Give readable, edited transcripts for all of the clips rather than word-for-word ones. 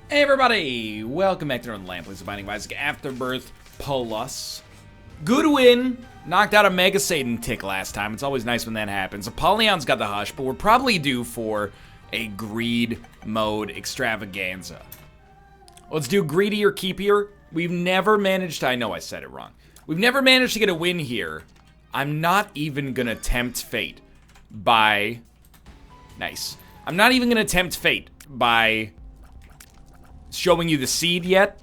Hey everybody, welcome back to Northernlion, please Binding of Isaac Afterbirth Plus. Good win. Knocked out a Mega Satan tick last time. It's always nice when that happens. Apollyon's got the hush, but we're probably due for a greed mode extravaganza. Let's do greedier, keepier. We've never managed to, I know I said it wrong. We've never managed to get a win here. I'm not even gonna tempt fate by, nice. I'm not even gonna tempt fate by showing you the seed yet.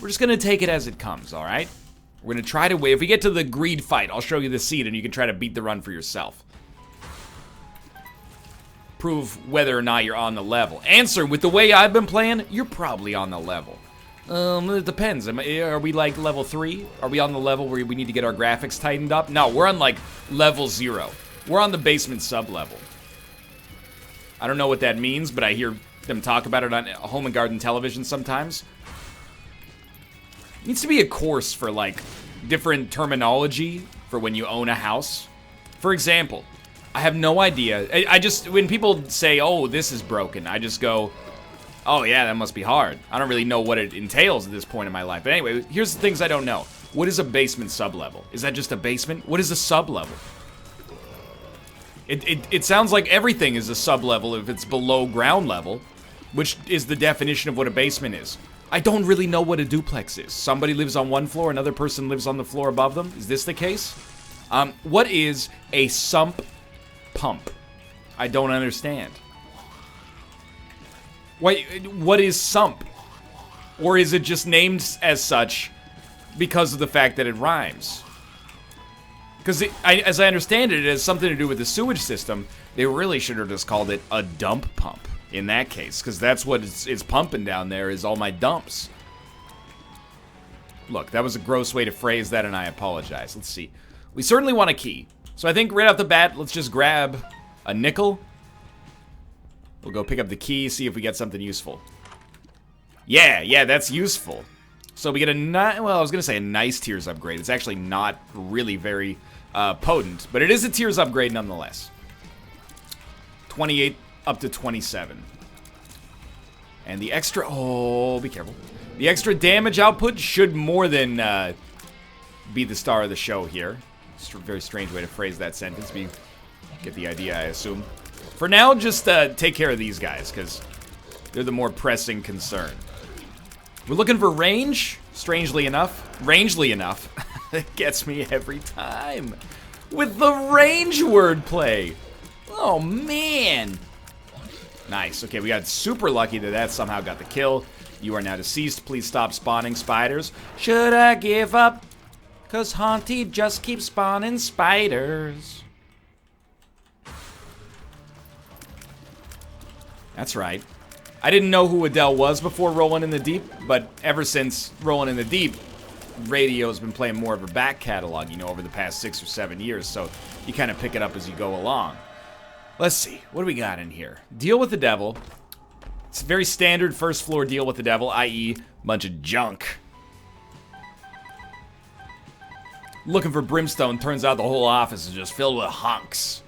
We're just gonna take it as it comes, alright? We're gonna try to win. If we get to the greed fight, I'll show you the seed and you can try to beat the run for yourself. Prove whether or not you're on the level. Answer, with the way I've been playing, you're probably on the level. It depends. Are we like level 3? Are we on the level where we need to get our graphics tightened up? No, we're on like level 0. We're on the basement sub-level. I don't know what that means, but I hear them talk about it on Home and Garden television sometimes. Needs to be a course for like different terminology for when you own a house. For example, I have no idea. I just, when people say, oh, this is broken, I just go, oh yeah, that must be hard. I don't really know what it entails at this point in my life. But anyway, here's the things I don't know. What is a basement sub-level? Is that just a basement? What is a sub-level? It sounds like everything is a sub-level if it's below ground level, which is the definition of what a basement is. I don't really know what a duplex is. Somebody lives on one floor, another person lives on the floor above them. Is this the case? What is a sump pump? I don't understand. What is sump? Or is it just named as such because of the fact that it rhymes? Because as I understand it, it has something to do with the sewage system. They really should have just called it a dump pump in that case, because that's what is pumping down there, is all my dumps. Look, that was a gross way to phrase that, and I apologize. Let's see. We certainly want a key. So I think right off the bat, let's just grab a nickel. We'll go pick up the key, see if we get something useful. Yeah, that's useful. So we get a well, I was going to say a nice tiers upgrade. It's actually not really very potent, but it is a tiers upgrade nonetheless. 28 up to 27. And the extra, oh, be careful. The extra damage output should more than be the star of the show here. It's a very strange way to phrase that sentence, but you get the idea, I assume. For now, just take care of these guys, because they're the more pressing concern. We're looking for range, strangely enough. Rangely enough. It gets me every time. With the range wordplay. Oh, man. Nice. Okay, we got super lucky that somehow got the kill. You are now deceased. Please stop spawning spiders. Should I give up? Because Haunty just keeps spawning spiders. That's right. I didn't know who Adele was before Rolling in the Deep, but ever since Rolling in the Deep, radio's been playing more of her back catalog, you know, over the past 6 or 7 years, so you kind of pick it up as you go along. Let's see, what do we got in here? Deal with the devil. It's a very standard first floor deal with the devil, i.e. bunch of junk. Looking for brimstone, turns out the whole office is just filled with hunks.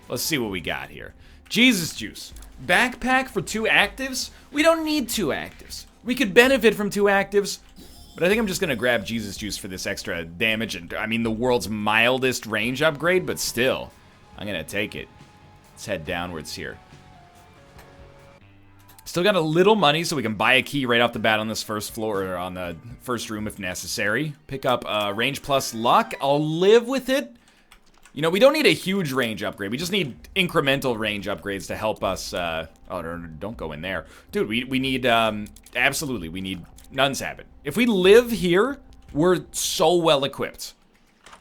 Let's see what we got here. Jesus juice. Backpack for 2 actives? We don't need 2 actives. We could benefit from 2 actives, but I think I'm just gonna grab Jesus juice for this extra damage, and I mean the world's mildest range upgrade, but still, I'm gonna take it. Let's head downwards here. Still got a little money, so we can buy a key right off the bat on this first floor, or on the first room if necessary. Pick up range plus luck. I'll live with it. You know, we don't need a huge range upgrade. We just need incremental range upgrades to help us, oh, don't go in there. Dude, we need, absolutely, we need Nun's Habit. If we live here, we're so well equipped.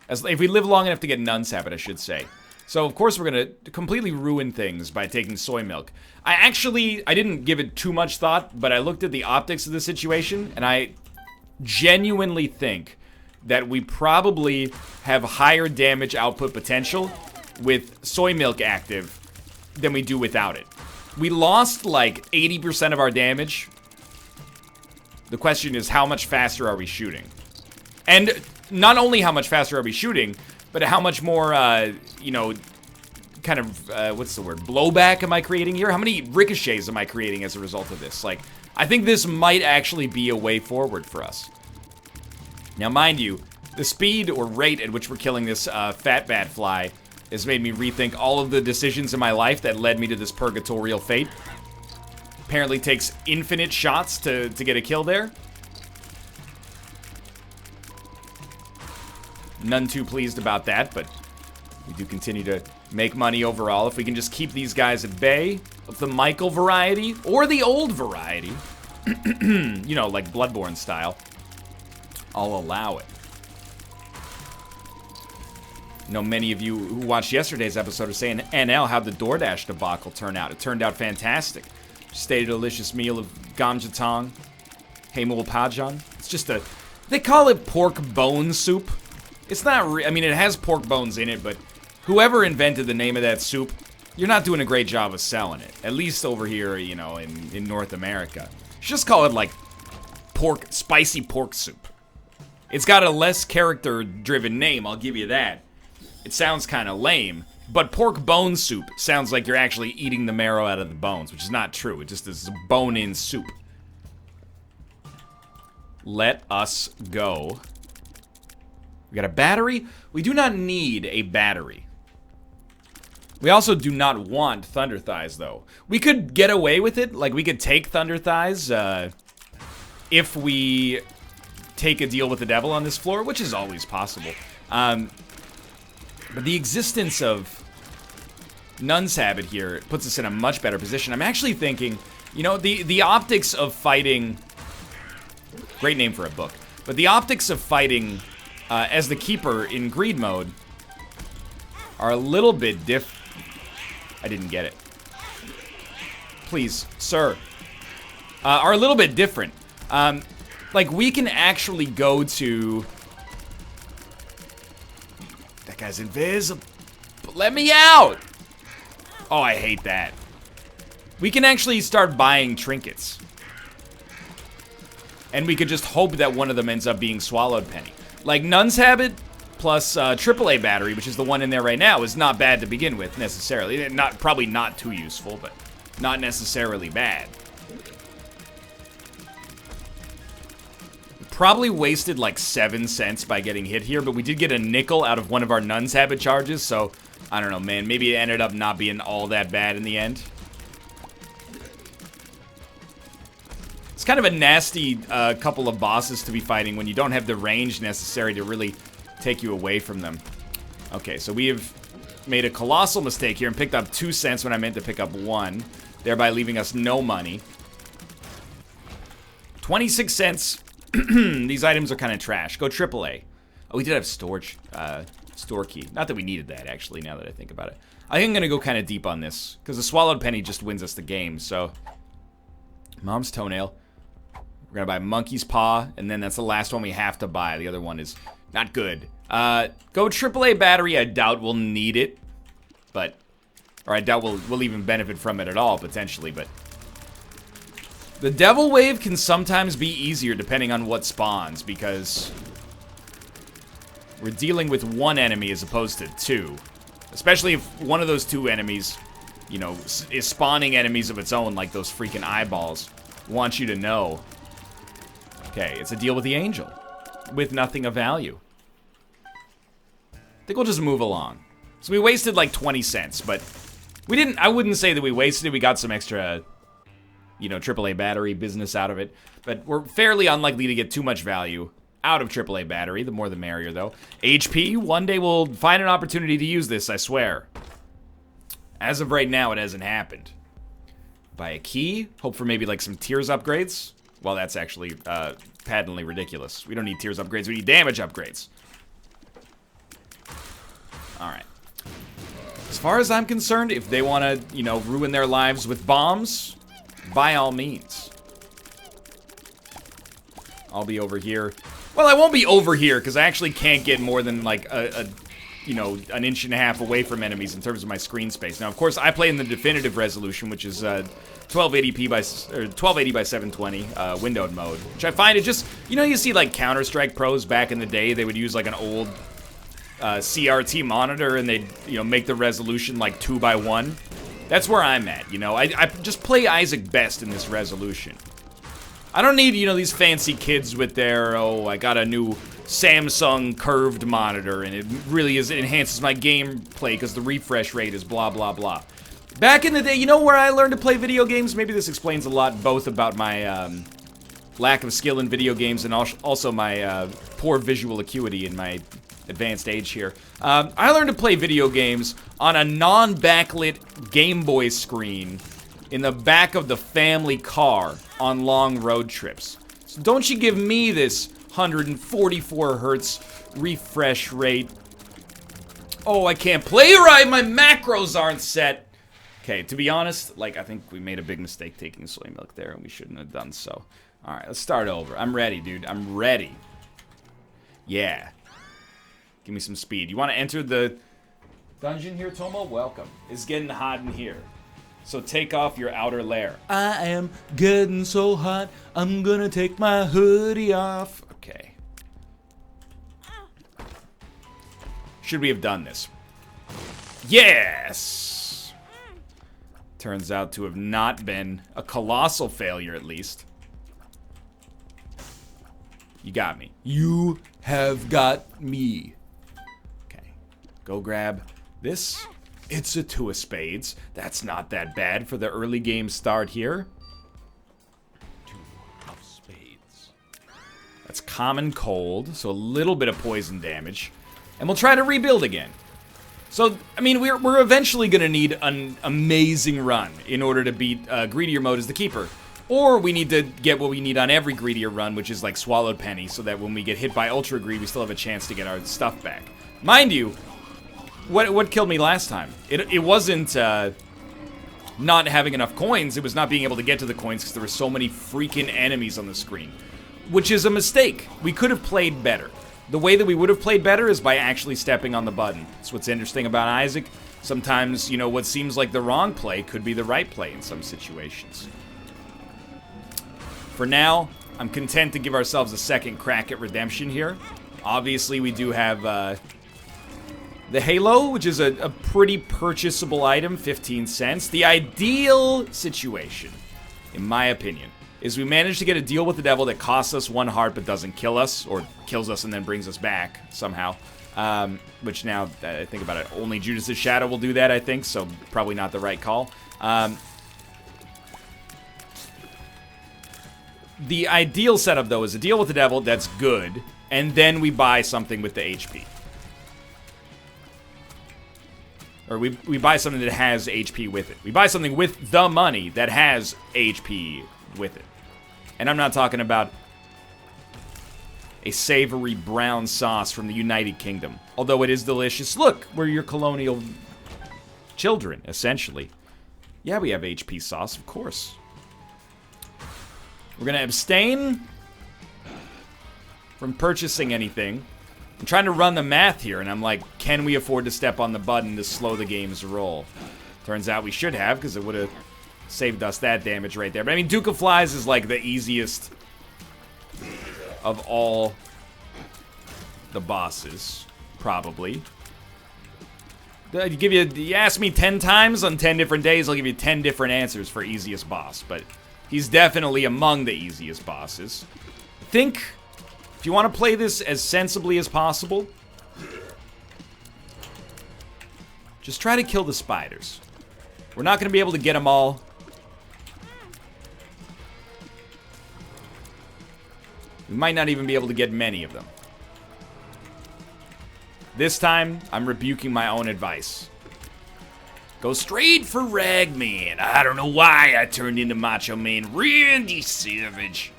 If we live long enough to get Nun's Habit, I should say. So, of course, we're going to completely ruin things by taking soy milk. I didn't give it too much thought, but I looked at the optics of the situation, and I genuinely think that we probably have higher damage output potential with soy milk active than we do without it. We lost like 80% of our damage. The question is, how much faster are we shooting? And not only how much faster are we shooting, but how much more, you know, kind of, what's the word, blowback am I creating here? How many ricochets am I creating as a result of this? Like, I think this might actually be a way forward for us. Now, mind you, the speed or rate at which we're killing this fat bat fly has made me rethink all of the decisions in my life that led me to this purgatorial fate. Apparently takes infinite shots to get a kill there. None too pleased about that, but we do continue to make money overall. If we can just keep these guys at bay, of the Michael variety, or the old variety, you know, like Bloodborne style, I'll allow it. I know many of you who watched yesterday's episode are saying, NL, how'd the DoorDash debacle turn out? It turned out fantastic. Just ate a delicious meal of gamjatang, haemul pajan. It's just a, they call it pork bone soup. It's not, I mean, it has pork bones in it, but whoever invented the name of that soup, you're not doing a great job of selling it. At least over here, you know, in North America. You should just call it, like, spicy pork soup. It's got a less character-driven name, I'll give you that. It sounds kind of lame, but pork bone soup sounds like you're actually eating the marrow out of the bones, which is not true. It just is bone-in soup. Let us go. We got a battery. We do not need a battery. We also do not want Thunder Thighs, though. We could get away with it. Like, we could take Thunder Thighs if we take a deal with the devil on this floor, which is always possible. But the existence of Nun's Habit here puts us in a much better position. I'm actually thinking, you know, the optics of fighting... Great name for a book. But the optics of fighting as the Keeper in Greed mode are a little bit I didn't get it. Please, sir. Are a little bit different. Like, we can actually go to... That guy's invisible. Let me out! Oh, I hate that. We can actually start buying trinkets. And we could just hope that one of them ends up being Swallowed Penny. Like, Nun's Habit plus AAA battery, which is the one in there right now, is not bad to begin with, necessarily. Probably not too useful, but not necessarily bad. Probably wasted like 7 cents by getting hit here, but we did get a nickel out of one of our Nun's Habit charges, so I don't know, man. Maybe it ended up not being all that bad in the end. It's kind of a nasty couple of bosses to be fighting when you don't have the range necessary to really take you away from them. Okay, so we have made a colossal mistake here and picked up 2 cents when I meant to pick up 1, thereby leaving us no money. 26 cents. These items are kind of trash. Go AAA. Oh, we did have storage, store key. Not that we needed that, actually, now that I think about it. I think I'm going to go kind of deep on this, because the Swallowed Penny just wins us the game, so... Mom's Toenail. We're going to buy Monkey's Paw, and then that's the last one we have to buy. The other one is not good. Go AAA battery. I doubt we'll need it, but... Or I doubt we'll even benefit from it at all, potentially, but... The Devil Wave can sometimes be easier depending on what spawns, because we're dealing with one enemy as opposed to 2. Especially if one of those 2 enemies, you know, is spawning enemies of its own, like those freaking eyeballs. Want you to know. Okay, it's a deal with the angel, with nothing of value. I think we'll just move along. So we wasted like 20 cents, but we didn't, I wouldn't say that we wasted it. We got some extra... you know, AAA battery business out of it. But we're fairly unlikely to get too much value out of AAA battery. The more the merrier, though. HP, one day we'll find an opportunity to use this, I swear. As of right now, it hasn't happened. Buy a key. Hope for maybe, like, some tiers upgrades. Well, that's actually patently ridiculous. We don't need tiers upgrades. We need damage upgrades. Alright. As far as I'm concerned, if they want to, you know, ruin their lives with bombs... by all means. I'll be over here. Well, I won't be over here, because I actually can't get more than, like, you know, an inch and a half away from enemies in terms of my screen space. Now, of course, I play in the definitive resolution, which is 1280p by, or 1280 by 720, windowed mode. Which I find it just, you know, you see, like, Counter-Strike pros back in the day, they would use, like, an old CRT monitor, and they'd, you know, make the resolution, like, 2:1. That's where I'm at, you know. I just play Isaac best in this resolution. I don't need, you know, these fancy kids with their, oh, I got a new Samsung curved monitor and it really it enhances my gameplay because the refresh rate is blah, blah, blah. Back in the day, you know where I learned to play video games? Maybe this explains a lot both about my lack of skill in video games and also my poor visual acuity in my advanced age here. I learned to play video games on a non-backlit Game Boy screen in the back of the family car on long road trips. So don't you give me this 144 hertz refresh rate. Oh, I can't play right, my macros aren't set. Okay, to be honest, like, I think we made a big mistake taking soy milk there, and we shouldn't have done so. Alright, let's start over. I'm ready, dude. I'm ready. Yeah. Give me some speed. You want to enter the dungeon here, Tomo? Welcome. It's getting hot in here. So take off your outer layer. I am getting so hot, I'm gonna take my hoodie off. Okay. Should we have done this? Yes! Turns out to have not been a colossal failure, at least. You got me. You have got me. Okay. Go grab this. It's a two of spades. That's not that bad for the early game start here. Two of spades. That's common cold, so a little bit of poison damage. And we'll try to rebuild again. So, I mean, we're eventually going to need an amazing run in order to beat greedier mode as the keeper. Or we need to get what we need on every greedier run, which is like Swallowed Penny, so that when we get hit by Ultra Greed, we still have a chance to get our stuff back. Mind you, what killed me last time? It wasn't not having enough coins, it was not being able to get to the coins because there were so many freaking enemies on the screen. Which is a mistake. We could have played better. The way that we would have played better is by actually stepping on the button. That's what's interesting about Isaac. Sometimes, you know, what seems like the wrong play could be the right play in some situations. For now, I'm content to give ourselves a second crack at redemption here. Obviously, we do have the Halo, which is a pretty purchasable item, 15 cents. The ideal situation, in my opinion, is we manage to get a deal with the devil that costs us 1 heart but doesn't kill us, or kills us and then brings us back somehow. Which now that I think about it, only Judas' Shadow will do that, I think, so probably not the right call. The ideal setup, though, is a deal with the devil that's good, and then we buy something with the HP. Or we buy something that has HP with it. We buy something with the money that has HP with it. And I'm not talking about a savory brown sauce from the United Kingdom. Although it is delicious. Look, we're your colonial children, essentially. Yeah, we have HP sauce, of course. We're gonna abstain from purchasing anything. I'm trying to run the math here, and I'm like, can we afford to step on the button to slow the game's roll? Turns out we should have, because it would have saved us that damage right there. But I mean, Duke of Flies is like the easiest of all the bosses, probably. You ask me 10 times on 10 different days, I'll give you 10 different answers for easiest boss, but he's definitely among the easiest bosses. I think if you want to play this as sensibly as possible, just try to kill the spiders. We're not going to be able to get them all. We might not even be able to get many of them. This time, I'm rebuking my own advice. Go straight for Ragman. I don't know why I turned into Macho Man Randy Savage.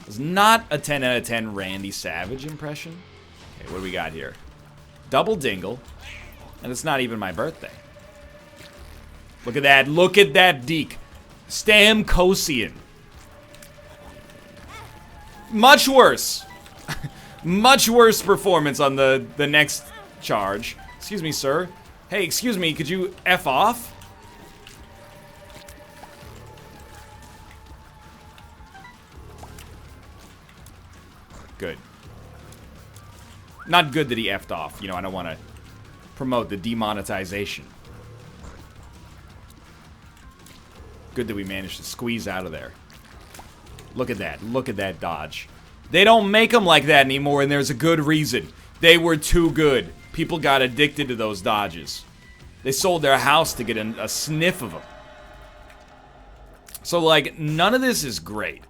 It's not a 10 out of 10 Randy Savage impression. Okay, what do we got here? Double dingle. And it's not even my birthday. Look at that. Look at that Deke. Stamkosian. Much worse. Much worse performance on the next charge. Excuse me, sir. Hey, excuse me, could you F off? Good. Not good that he F'd off. You know, I don't want to promote the demonetization. Good that we managed to squeeze out of there. Look at that. Look at that dodge. They don't make them like that anymore, and there's a good reason. They were too good. People got addicted to those dodges. They sold their house to get a sniff of them. So, like, none of this is great.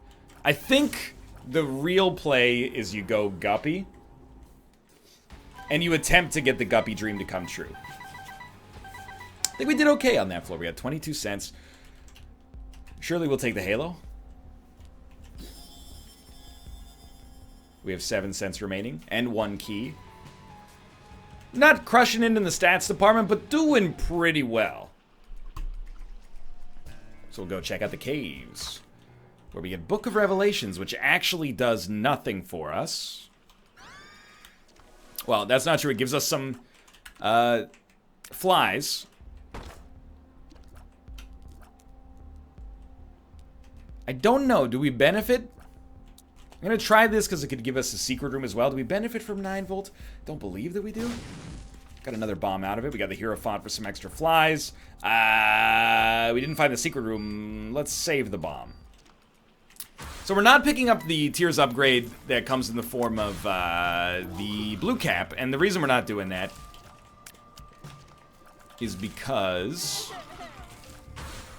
I think the real play is you go Guppy, and you attempt to get the Guppy dream to come true. I think we did okay on that floor. We had 22 cents. Surely we'll take the Halo. We have 7 cents remaining, and 1 key. Not crushing it in the stats department, but doing pretty well. So we'll go check out the caves, where we get Book of Revelations, which actually does nothing for us. Well, that's not true. It gives us some flies. I don't know. Do we benefit? I'm going to try this because it could give us a secret room as well. Do we benefit from 9 volt? Don't believe that we do. Got another bomb out of it. We got the Hierophant for some extra flies. We didn't find the secret room. Let's save the bomb. So we're not picking up the tiers upgrade that comes in the form of the blue cap. And the reason we're not doing that is because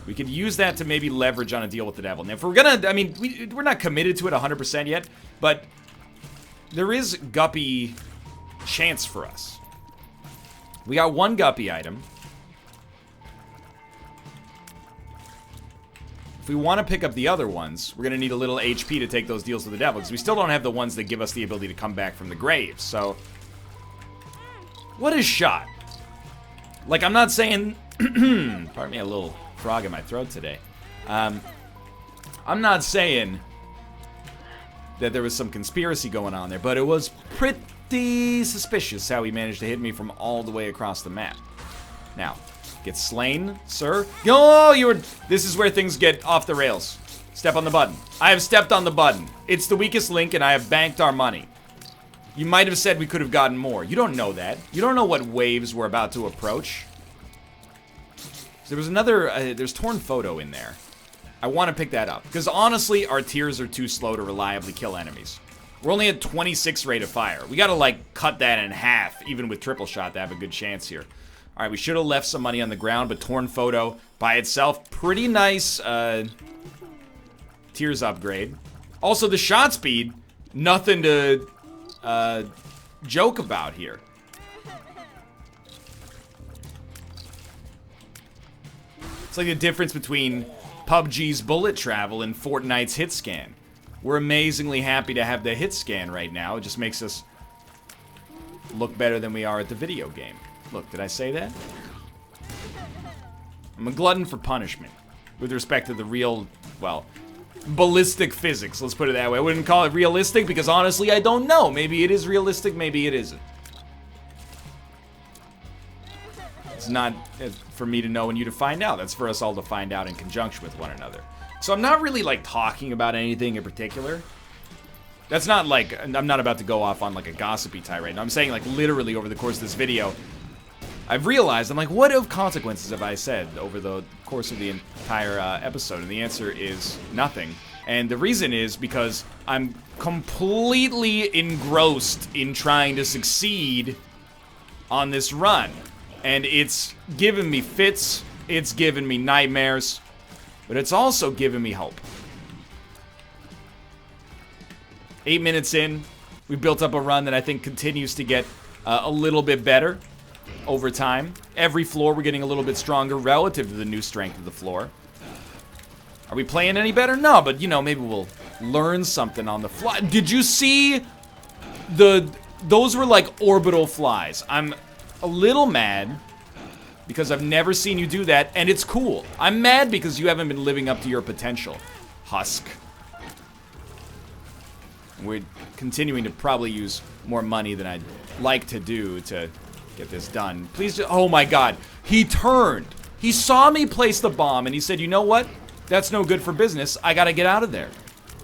we could use that to maybe leverage on a deal with the devil. Now, if we're gonna, I mean, we're not committed to it 100% yet, but there is Guppy chance for us. We got 1 Guppy item. If we want to pick up the other ones, we're gonna need a little HP to take those deals with the devil, because we still don't have the ones that give us the ability to come back from the grave. So, what is shot? Like, I'm not saying, pardon me, a little frog in my throat today. I'm not saying that there was some conspiracy going on there, but it was pretty suspicious how he managed to hit me from all the way across the map. Now, get slain, sir. Oh, this is where things get off the rails. Step on the button. I have stepped on the button. It's the weakest link, and I have banked our money. You might have said we could have gotten more. You don't know that. You don't know what waves we're about to approach. There was another, there's torn photo in there. I want to pick that up. Because honestly, our tiers are too slow to reliably kill enemies. We're only at 26 rate of fire. We gotta, like, cut that in half, even with triple shot, to have a good chance here. Alright, we should have left some money on the ground, but torn photo by itself, pretty nice, tiers upgrade. Also, the shot speed, nothing to, joke about here. It's like the difference between PUBG's bullet travel and Fortnite's hit scan. We're amazingly happy to have the hit scan right now. It just makes us look better than we are at the video game. Look, did I say that? I'm a glutton for punishment with respect to the real, well, ballistic physics. Let's put it that way. I wouldn't call it realistic because honestly, I don't know. Maybe it is realistic, maybe it isn't. It's not for me to know and you to find out. That's for us all to find out in conjunction with one another. So I'm not really, like, talking about anything in particular. That's not, like, I'm not about to go off on, like, a gossipy tirade. No, I'm saying, like, literally over the course of this video, I've realized, I'm like, what of consequences have I said over the course of the entire episode? And the answer is nothing. And the reason is because I'm completely engrossed in trying to succeed on this run. And it's given me fits, it's given me nightmares, but it's also given me hope. 8 minutes in, we built up a run that I think continues to get a little bit better over time. Every floor we're getting a little bit stronger relative to the new strength of the floor. Are we playing any better? No, but you know, maybe we'll learn something on the fly. Did you see those were like orbital flies. I'm a little mad because I've never seen you do that, and it's cool. I'm mad because you haven't been living up to your potential, Husk. We're continuing to probably use more money than I'd like to do to get this done. Please, oh my god. He turned. He saw me place the bomb, and he said, you know what? That's no good for business. I gotta get out of there.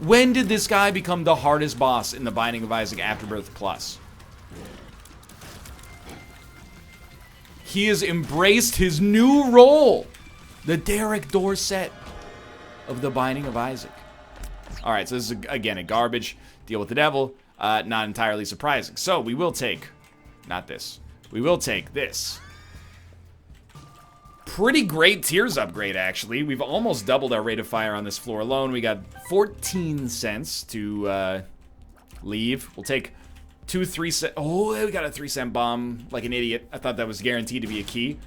When did this guy become the hardest boss in the Binding of Isaac Afterbirth Plus? He has embraced his new role. The Derek Dorset of the Binding of Isaac. Alright, so this is, again, a garbage. Deal with the devil. Not entirely surprising. So, we will take... Not this. We will take this. Pretty great tiers upgrade, actually. We've almost doubled our rate of fire on this floor alone. We got 14 cents to leave. We'll take 2 3-cent... Oh, we got a 3-cent bomb like an idiot. I thought that was guaranteed to be a key.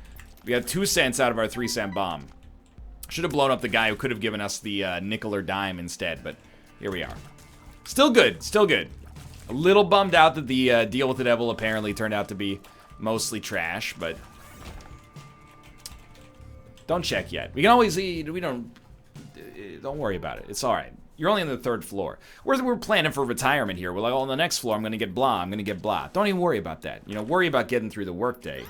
We got 2 cents out of our 3-cent bomb. Should have blown up the guy who could have given us the nickel or dime instead, but here we are. Still good, still good. A little bummed out that the deal with the devil apparently turned out to be mostly trash, but... Don't check yet. We can always eat. We don't worry about it. It's all right. You're only on the 3rd floor. We're planning for retirement here. We're like, oh, on the next floor, I'm going to get blah. I'm going to get blah. Don't even worry about that. You know, worry about getting through the workday.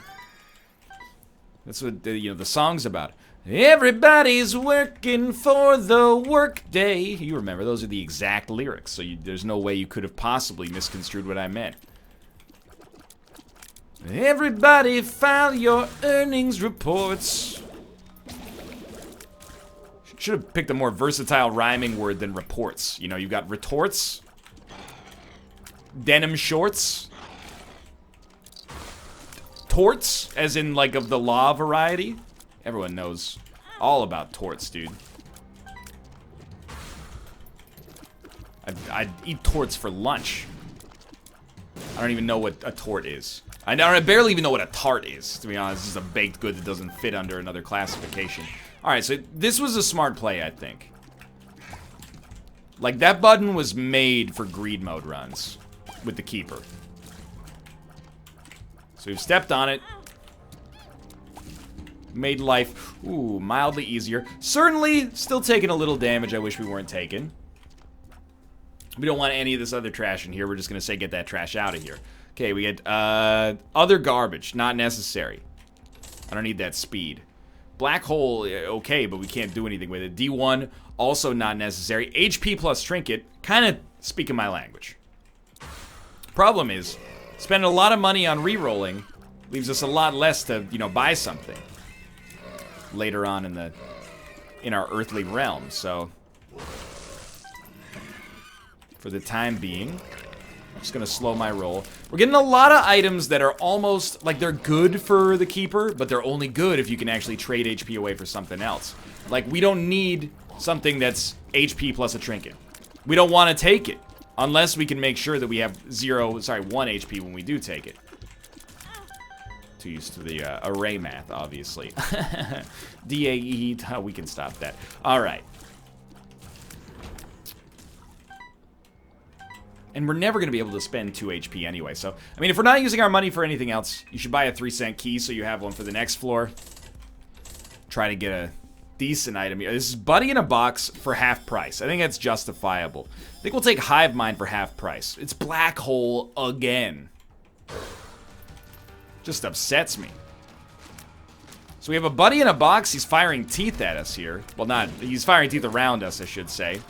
That's what, you know, the song's about. Everybody's working for the workday. You remember, those are the exact lyrics. So there's no way you could have possibly misconstrued what I meant. Everybody file your earnings reports. Should have picked a more versatile rhyming word than reports. You know, you've got retorts, denim shorts, torts, as in like of the law variety. Everyone knows all about torts, dude. I'd eat torts for lunch. I don't even know what a tort is. I barely even know what a tart is, to be honest. This is a baked good that doesn't fit under another classification. Alright, so this was a smart play, I think. Like, that button was made for greed mode runs with the keeper. So we've stepped on it. Made life, ooh, mildly easier. Certainly, still taking a little damage I wish we weren't taking. We don't want any of this other trash in here. We're just going to say get that trash out of here. Okay, we get other garbage. Not necessary. I don't need that speed. Black hole, okay, but we can't do anything with it. D1, also not necessary. HP plus trinket, kind of speaking my language. Problem is, spending a lot of money on re-rolling leaves us a lot less to, you know, buy something later on in our earthly realm. So, for the time being, I'm just gonna slow my roll. We're getting a lot of items that are almost, like, they're good for the keeper, but they're only good if you can actually trade HP away for something else. Like, we don't need something that's HP plus a trinket. We don't want to take it, unless we can make sure that we have 1 HP when we do take it. Too used to the array math, obviously. DAE, oh, we can stop that. Alright. And we're never going to be able to spend 2 HP anyway. So, I mean, if we're not using our money for anything else, you should buy a 3-cent key so you have one for the next floor. Try to get a decent item here. This is Buddy in a Box for half price. I think that's justifiable. I think we'll take Hive Mind for half price. It's Black Hole again. Just upsets me. So we have a Buddy in a Box. He's firing teeth at us here. Well, not, he's firing teeth around us, I should say.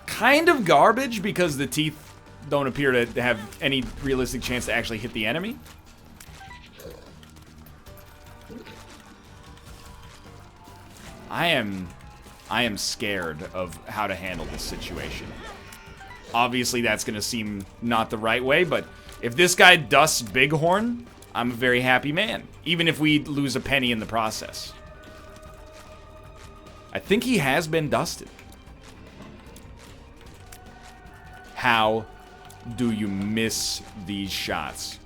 Kind of garbage because the teeth don't appear to have any realistic chance to actually hit the enemy. I am scared of how to handle this situation. Obviously, that's going to seem not the right way, but if this guy dusts Bighorn, I'm a very happy man, even if we lose a penny in the process. I think he has been dusted. How do you miss these shots?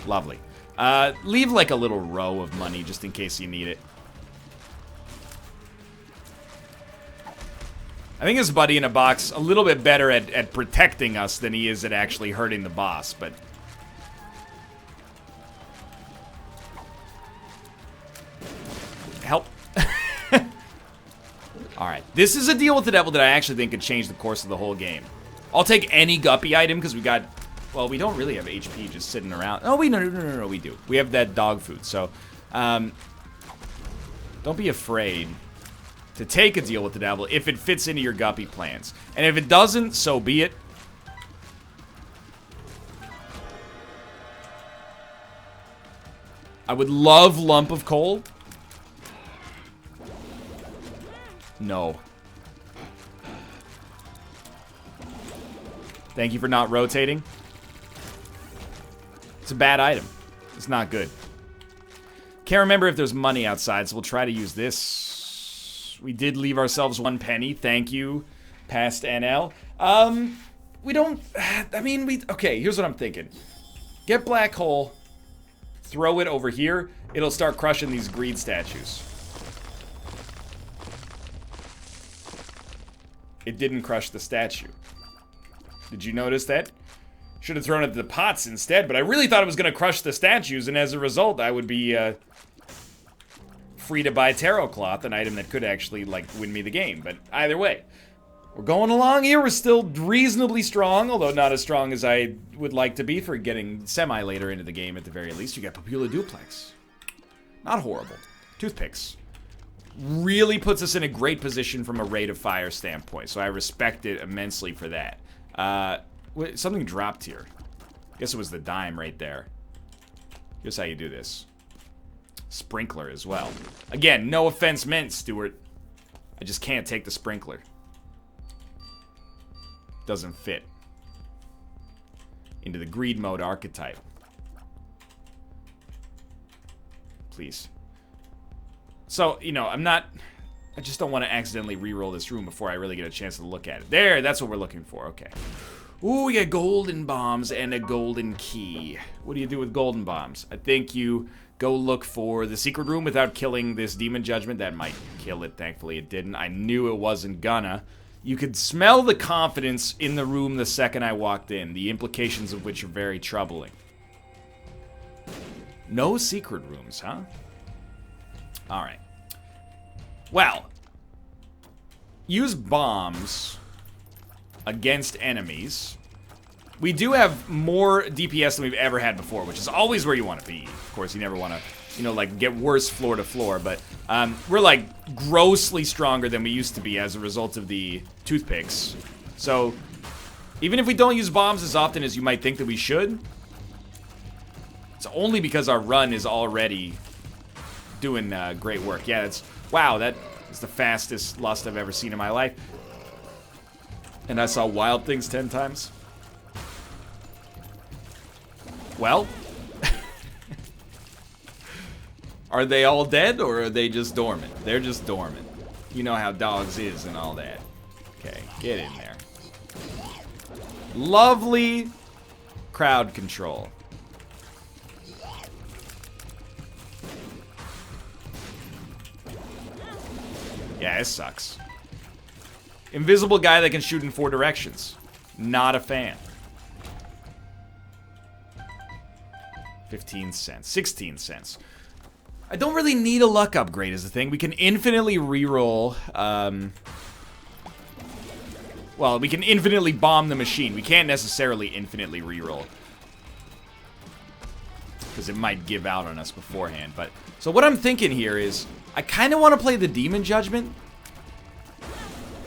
Lovely. Leave like a little row of money just in case you need it. I think this Buddy in a Box a little bit better at protecting us than he is at actually hurting the boss, but... Help. Alright, this is a deal with the devil that I actually think could change the course of the whole game. I'll take any guppy item because we got... Well, we don't really have HP just sitting around. Oh, no, we do. We have that dog food, so... don't be afraid to take a deal with the devil if it fits into your guppy plans. And if it doesn't, so be it. I would love Lump of Coal. No. Thank you for not rotating. It's a bad item. It's not good. Can't remember if there's money outside, so we'll try to use this. We did leave ourselves 1 penny. Thank you, past NL. We don't... I mean, okay, here's what I'm thinking. Get Black Hole. Throw it over here. It'll start crushing these greed statues. It didn't crush the statue. Did you notice that? Should have thrown it at the pots instead, but I really thought it was going to crush the statues, and as a result, I would be free to buy Tarot Cloth, an item that could actually, like, win me the game. But either way, we're going along here. We're still reasonably strong, although not as strong as I would like to be for getting semi-later into the game at the very least. You got Papula Duplex. Not horrible. Toothpicks. Really puts us in a great position from a rate of fire standpoint, so I respect it immensely for that. Something dropped here. Guess it was the dime right there. Here's how you do this. Sprinkler as well. Again, no offense meant, Stuart. I just can't take the sprinkler. Doesn't fit into the greed mode archetype. Please. So, you know, I just don't want to accidentally re-roll this room before I really get a chance to look at it. There, that's what we're looking for. Okay. Ooh, we got golden bombs and a golden key. What do you do with golden bombs? I think you go look for the secret room without killing this demon judgment. That might kill it. Thankfully, it didn't. I knew it wasn't gonna. You could smell the confidence in the room the second I walked in, the implications of which are very troubling. No secret rooms, huh? All right. Well, use bombs against enemies. We do have more DPS than we've ever had before, which is always where you want to be. Of course, you never want to, you know, like, get worse floor to floor, but we're, like, grossly stronger than we used to be as a result of the toothpicks. So, even if we don't use bombs as often as you might think that we should, it's only because our run is already doing great work. Yeah, that's... Wow, that is the fastest lust I've ever seen in my life. And I saw Wild Things 10 times. Well... Are they all dead, or are they just dormant? They're just dormant. You know how dogs is and all that. Okay, get in there. Lovely crowd control. Yeah, this sucks. Invisible guy that can shoot in 4 directions. Not a fan. 15 cents. 16 cents. I don't really need a luck upgrade is the thing. We can infinitely reroll. Well, we can infinitely bomb the machine. We can't necessarily infinitely reroll, because it might give out on us beforehand. But so what I'm thinking here is, I kind of want to play the Demon Judgment.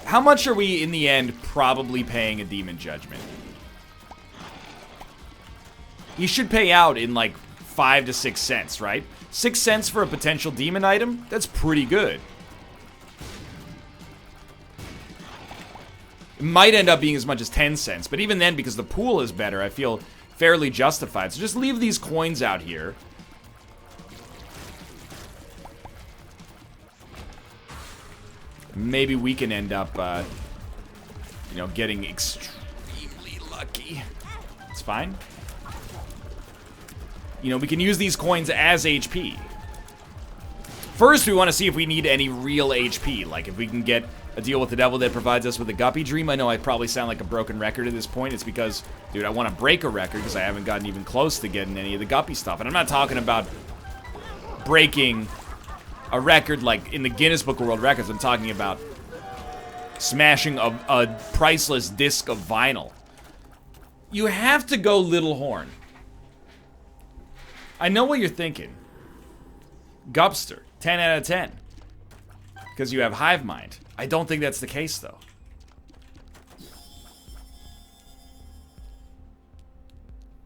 How much are we, in the end, probably paying a Demon Judgment? He should pay out in, like, 5 to 6 cents, right? 6 cents for a potential demon item? That's pretty good. It might end up being as much as 10 cents, but even then, because the pool is better, I feel fairly justified. So just leave these coins out here. Maybe we can end up, you know, getting extremely lucky. It's fine. You know, we can use these coins as HP. First, we want to see if we need any real HP. Like, if we can get a deal with the devil that provides us with a guppy dream. I know I probably sound like a broken record at this point. It's because, dude, I want to break a record because I haven't gotten even close to getting any of the guppy stuff. And I'm not talking about breaking a record like in the Guinness Book of World Records. I'm talking about smashing a priceless disc of vinyl. You have to go Little Horn. I know what you're thinking. Gupster, 10 out of 10. Because you have Hive Mind. I don't think that's the case, though.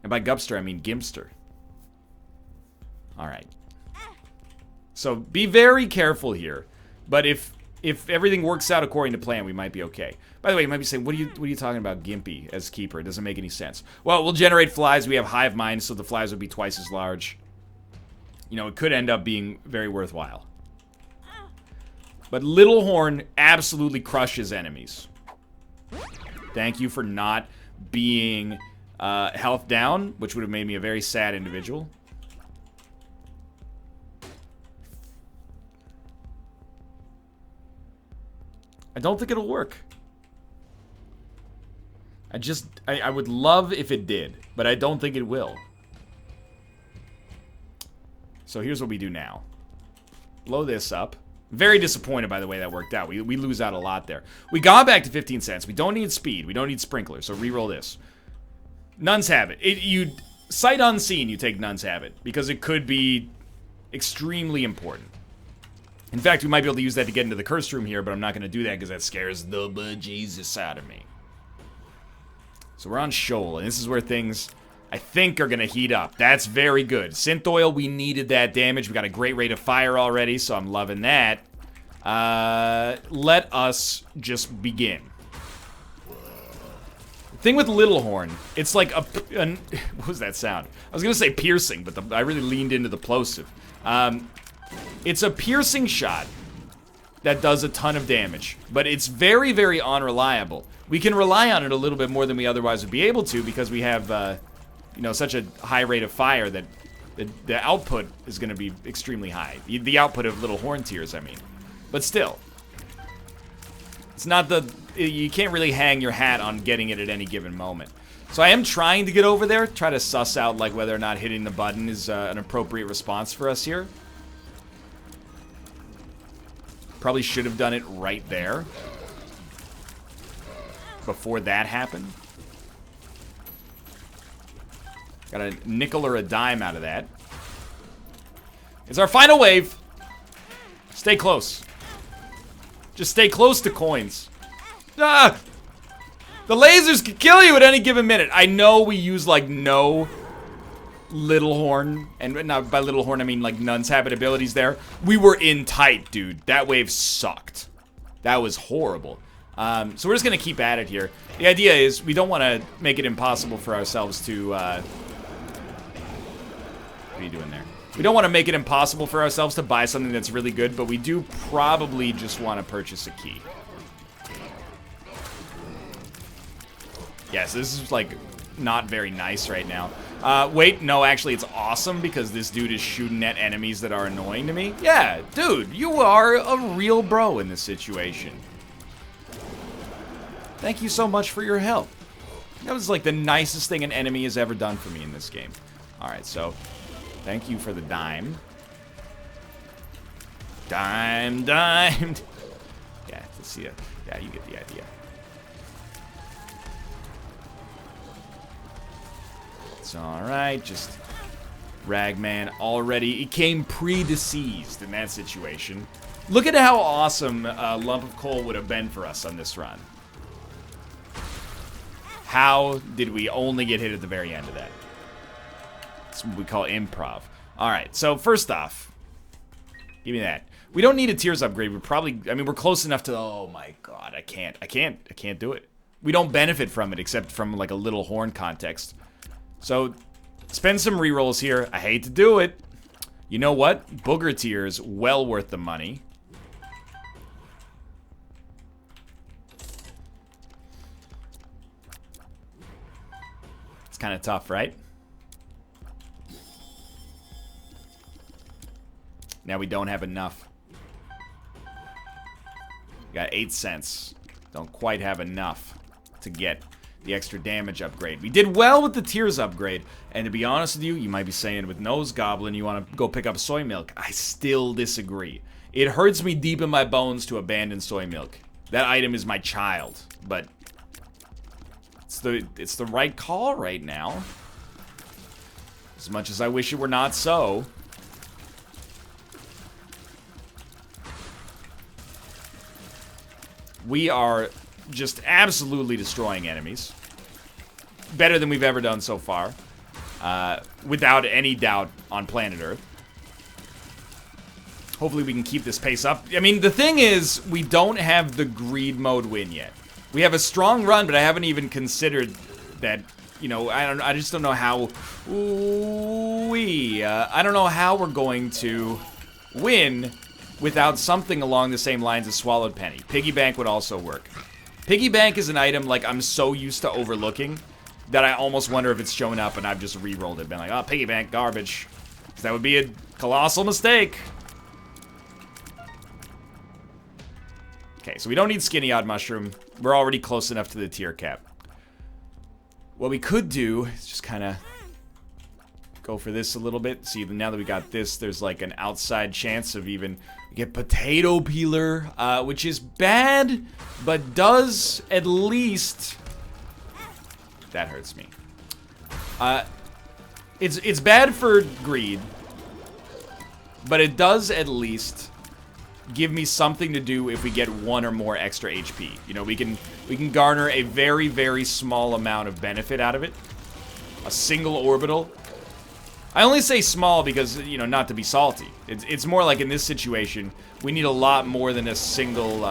And by Gupster, I mean Gimpster. Alright. So, be very careful here. But if if everything works out according to plan, we might be okay. By the way, you might be saying, what are you talking about Gimpy as keeper? It doesn't make any sense. Well, we'll generate flies. We have hive mind, so the flies would be twice as large. You know, it could end up being very worthwhile. But Little Horn absolutely crushes enemies. Thank you for not being health down, which would have made me a very sad individual. I don't think it'll work. I would love if it did, but I don't think it will. So here's what we do now. Blow this up. Very disappointed by the way that worked out. We lose out a lot there. We got back to 15 cents. We don't need speed. We don't need sprinkler. So reroll this. Nun's Habit. You sight unseen, you take Nun's Habit because it could be extremely important. In fact, we might be able to use that to get into the cursed room here, but I'm not going to do that because that scares the bejesus out of me. So we're on Shoal, and this is where things, I think, are going to heat up. That's very good. Synth Oil, we needed that damage. We got a great rate of fire already, so I'm loving that. Let us just begin. The thing with Little Horn, it's like what was that sound? I was going to say piercing, but I really leaned into the plosive. It's a piercing shot that does a ton of damage, but it's very, very unreliable. We can rely on it a little bit more than we otherwise would be able to because we have, you know, such a high rate of fire that the output is going to be extremely high. The output of Little Horn Tears, I mean. But still, it's not you can't really hang your hat on getting it at any given moment. So I am trying to get over there, try to suss out like whether or not hitting the button is an appropriate response for us here. Probably should have done it right there. Before that happened. Got a nickel or a dime out of that. It's our final wave. Stay close. Just stay close to coins. Ah! The lasers can kill you at any given minute. I know we use like no Little Horn, and not by Little Horn I mean like Nun's Habit abilities there. We were in tight, dude. That wave sucked. That was horrible. So we're just gonna keep at it here. The idea is we don't want to make it impossible for ourselves to what are you doing there? We don't want to make it impossible for ourselves to buy something that's really good, but we do probably just want to purchase a key. Yes, this is like not very nice right now. Wait, no, actually it's awesome because this dude is shooting at enemies that are annoying to me. Yeah, dude, you are a real bro in this situation. Thank you so much for your help. That was like the nicest thing an enemy has ever done for me in this game. Alright, so thank you for the dime. Dime. Yeah, let's see it. Yeah, you get the idea. It's alright, just Ragman already. He came pre-deceased in that situation. Look at how awesome a lump of coal would have been for us on this run. How did we only get hit at the very end of that? That's what we call improv. Alright, so first off, give me that. We don't need a Tears upgrade. We're probably, I mean, we're close enough to, oh my god, I can't do it. We don't benefit from it except from like a Little Horn context. So, spend some rerolls here. I hate to do it. You know what? Booger Tears, well worth the money. It's kind of tough, right? Now we don't have enough. We got 8 cents. Don't quite have enough to get the extra damage upgrade. We did well with the Tears upgrade, and to be honest with you, you might be saying with Nose Goblin you want to go pick up soy milk. I still disagree. It hurts me deep in my bones to abandon soy milk. That item is my child, but it's the right call right now. As much as I wish it were not so. We are just absolutely destroying enemies. Better than we've ever done so far. Without any doubt on planet Earth. Hopefully we can keep this pace up. I mean, the thing is, we don't have the greed mode win yet. We have a strong run, but I haven't even considered that, you know, I just don't know how I don't know how we're going to win without something along the same lines as Swallowed Penny. Piggy Bank would also work. Piggy Bank is an item, like, I'm so used to overlooking that I almost wonder if it's shown up and I've just re-rolled it. Been like, oh, Piggy Bank, garbage. Because that would be a colossal mistake. Okay, so we don't need Skinny Odd Mushroom. We're already close enough to the tier cap. What we could do is just kind of go for this a little bit. See, now that we got this, there's like an outside chance of even get Potato Peeler, which is bad, but does at least... That hurts me. It's bad for greed, but it does at least give me something to do if we get one or more extra HP. You know, we can garner a very, very small amount of benefit out of it. A single orbital. I only say small because, you know, not to be salty. It's more like in this situation, we need a lot more than a single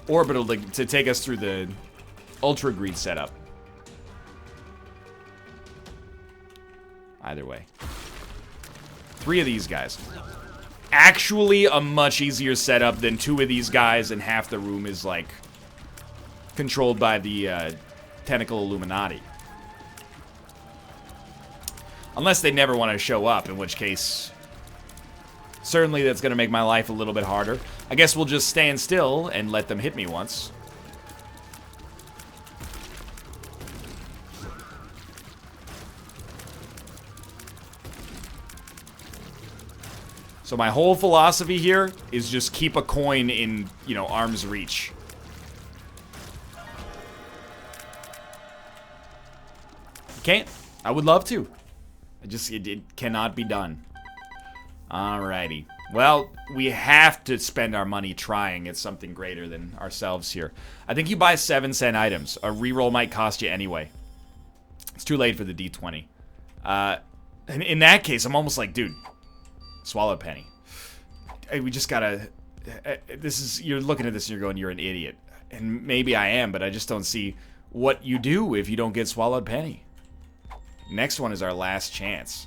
orbital to take us through the Ultra Greed setup. Either way. 3 of these guys. Actually a much easier setup than 2 of these guys and half the room is, like, controlled by the Tentacle Illuminati. Unless they never want to show up, in which case, certainly that's going to make my life a little bit harder. I guess we'll just stand still and let them hit me once. So my whole philosophy here is just keep a coin in, you know, arm's reach. You can't. I would love to. It cannot be done. Alrighty. Well, we have to spend our money trying at something greater than ourselves here. I think you buy 7-cent items. A reroll might cost you anyway. It's too late for the D20. In that case, I'm almost like, dude, Swallow Penny. We just gotta... You're looking at this and you're going, you're an idiot. And maybe I am, but I just don't see what you do if you don't get Swallowed Penny. Next one is our last chance.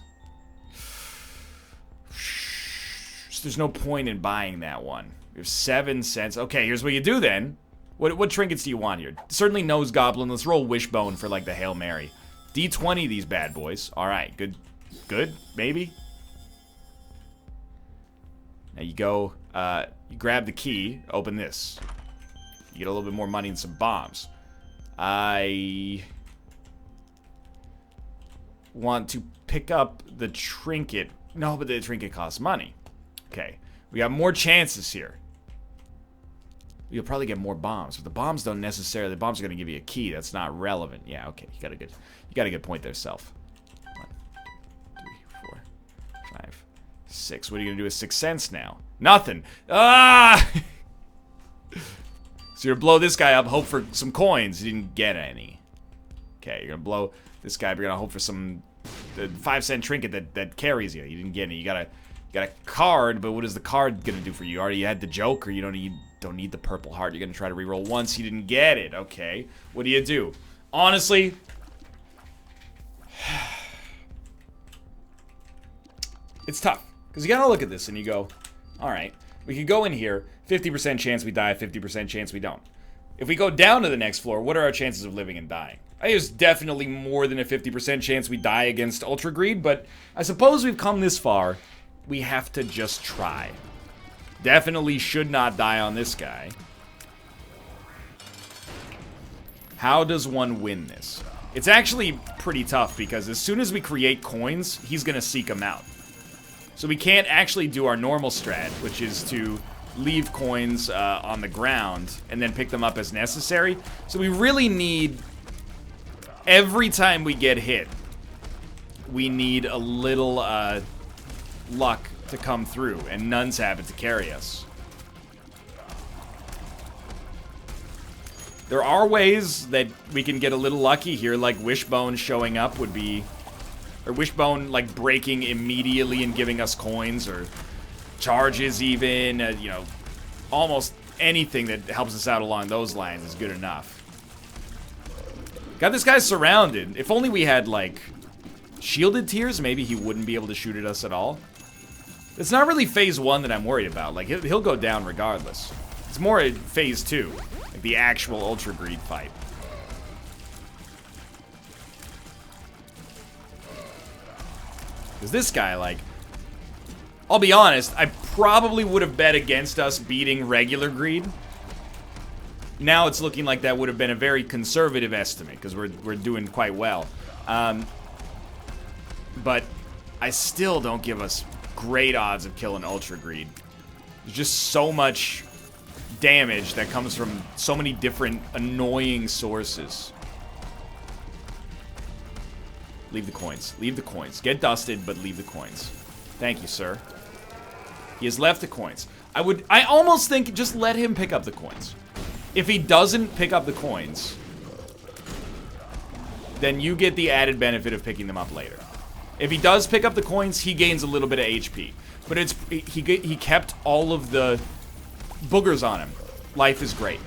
There's no point in buying that one. We have 7 cents. Okay, here's what you do then. What trinkets do you want here? Certainly Nose Goblin. Let's roll Wishbone for like the Hail Mary. D20 these bad boys. Alright, good. Good, maybe. Now you go, you grab the key, open this. You get a little bit more money and some bombs. I want to pick up the trinket. No, but the trinket costs money. Okay, we got more chances here. You'll probably get more bombs, but the bombs don't necessarily. The bombs are going to give you a key. That's not relevant. Yeah, okay, you got a good point there, self. 1, 2, 3, 4, 5, 6. What are you going to do with 6 cents now? Nothing. Ah! So you're gonna blow this guy up, hope for some coins. You didn't get any. Okay, you're gonna blow this guy, but you're gonna hope for some 5-cent trinket that carries you. You didn't get any. You got a card, but what is the card gonna do for you? You already had the joke, or you don't need the purple heart. You're gonna try to reroll once. You didn't get it. Okay, what do? Honestly, it's tough because you gotta look at this and you go, all right, we could go in here. 50% chance we die, 50% chance we don't. If we go down to the next floor, what are our chances of living and dying? I think there's definitely more than a 50% chance we die against Ultra Greed, but I suppose we've come this far. We have to just try. Definitely should not die on this guy. How does one win this? It's actually pretty tough because as soon as we create coins, he's going to seek them out. So we can't actually do our normal strat, which is to leave coins on the ground and then pick them up as necessary. So we really need, every time we get hit, we need a little luck to come through, and nuns have it to carry us. There are ways that we can get a little lucky here, like Wishbone showing up would be, Or Wishbone, like, breaking immediately and giving us coins, or charges even, you know, almost anything that helps us out along those lines is good enough. Got this guy surrounded. If only we had, like, shielded tiers, maybe he wouldn't be able to shoot at us at all. It's not really phase 1 that I'm worried about. Like, he'll go down regardless. It's more at phase 2, like the actual Ultra Greed fight. Because this guy, like, I'll be honest, I probably would have bet against us beating regular Greed. Now it's looking like that would have been a very conservative estimate, because we're doing quite well. But I still don't give us great odds of killing Ultra Greed. There's just so much damage that comes from so many different annoying sources. Leave the coins. Leave the coins. Get dusted, but leave the coins. Thank you, sir. He has left the coins. I almost think just let him pick up the coins. If he doesn't pick up the coins, then you get the added benefit of picking them up later. If he does pick up the coins, he gains a little bit of HP. But he kept all of the boogers on him. Life is great.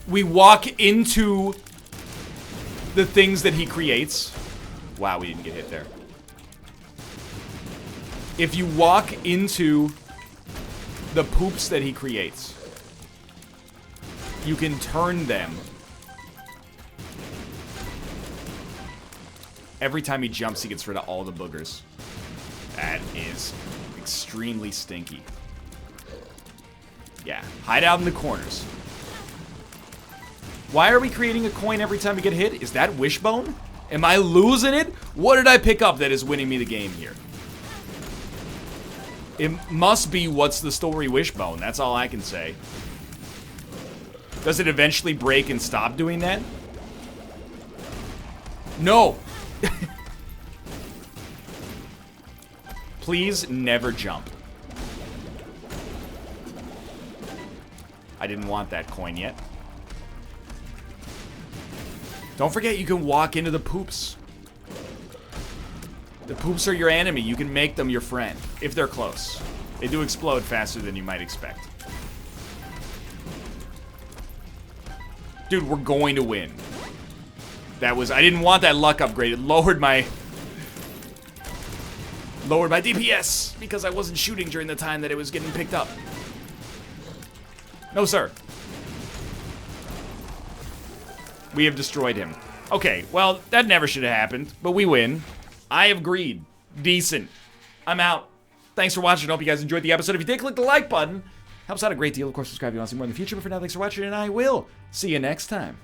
We walk into the things that he creates. Wow, we didn't get hit there. If you walk into the poops that he creates, you can turn them. Every time he jumps, he gets rid of all the boogers. That is extremely stinky. Yeah, hide out in the corners. Why are we creating a coin every time we get hit? Is that Wishbone? Am I losing it? What did I pick up that is winning me the game here? It must be What's the Story Wishbone. That's all I can say. Does it eventually break and stop doing that? No. Please never jump. I didn't want that coin yet. Don't forget you can walk into the poops. The poops are your enemy. You can make them your friend if they're close. They do explode faster than you might expect. Dude, we're going to win. That was... I didn't want that luck upgrade. It lowered my DPS because I wasn't shooting during the time that it was getting picked up. No, sir. We have destroyed him. Okay, well, that never should have happened, but we win. I have greed. Decent. I'm out. Thanks for watching. I hope you guys enjoyed the episode. If you did, click the like button. Helps out a great deal. Of course, subscribe if you want to see more in the future. But for now, thanks for watching, and I will see you next time.